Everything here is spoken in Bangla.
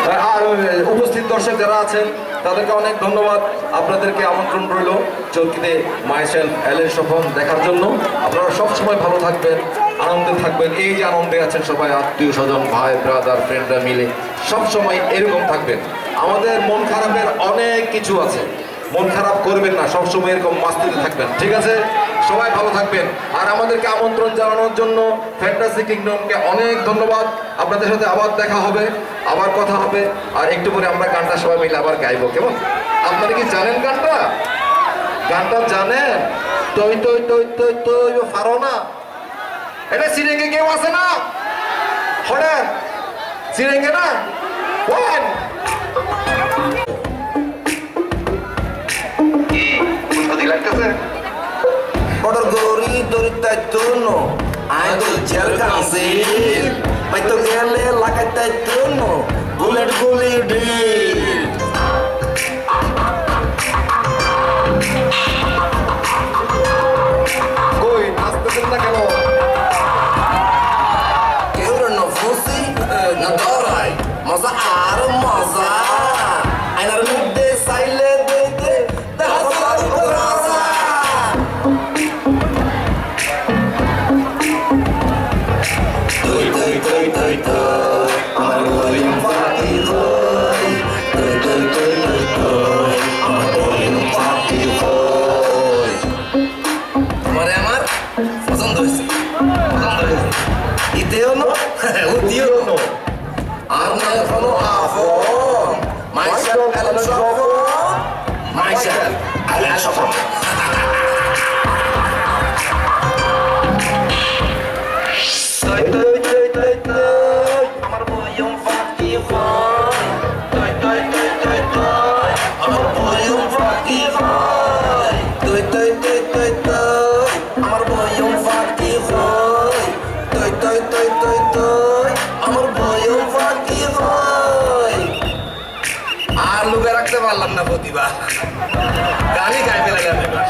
আর উপস্থিত দর্শক যারা আছেন তাদেরকে অনেক ধন্যবাদ। আপনাদেরকে আমন্ত্রণ রইল চরকিতে মাইসেলফ এলেন স্বপন দেখার জন্য। আপনারা সবসময় ভালো থাকবেন, আনন্দে থাকবেন। এই যে আনন্দে আছেন সবাই, আত্মীয় স্বজন, ভাই ব্রাদার, ফ্রেন্ডরা মিলে সবসময় এরকম থাকবেন। আমাদের মন খারাপের অনেক কিছু আছে, মন খারাপ করবেন না, সবসময় এরকম মাস্তিতে থাকবেন, ঠিক আছে? সবাই ভালো থাকবেন। আর আমাদেরকে আমন্ত্রণ জানানোর জন্য ফ্যান্টাসি কিংডমকে অনেক ধন্যবাদ। আপনাদের সাথে আবার দেখা হবে, আবার কথা হবে। আর একটু পরে আমরা গানটা সবাই মিলে আবার গাইবো, কেমন? আপনারা কি জানেন গানটা? গানটা জানেন? তৈ তৈ তৈ তৈ তৈ পারো না? এটা সিরেঙ্গে কেউ আছে না? হঠাৎ সিরেঙ্গে না? One Order gori dorita turno, I do gel cancel. Vai to gele la cata turno, bullet bullet deal. কই নাচতেছেন না কেন? কেউ no fusi, na dorai, maza ar maza. Ainar mudde saile de hasar raza. Toy toy toy toy toy, amar boyum fati toy. Toy toy toy toy toy, amar boyum fati toy. Tomare amar পছন্দ হয়েছে, পছন্দ হয়েছে। ইতেও নো, উতিও নো। আর না এখনো আফন, মাইশাল এলেন সফন, মাইশাল এলেন সফন। Toy toy toy toy toy, আমার বয়ম ফাঁকি হয়। Toy toy toy toy toy, আমার বয়ম ফাঁকি হয়। Toy toy toy toy toy, আমার বয়ম ফাঁকি হয়। Toy toy toy toy toy, আমার বয়ম ফাঁকি হয়। আর লুকে রাখতে পারলাম না প্রতিভা, গানই গাইতে লাগলাম এবার।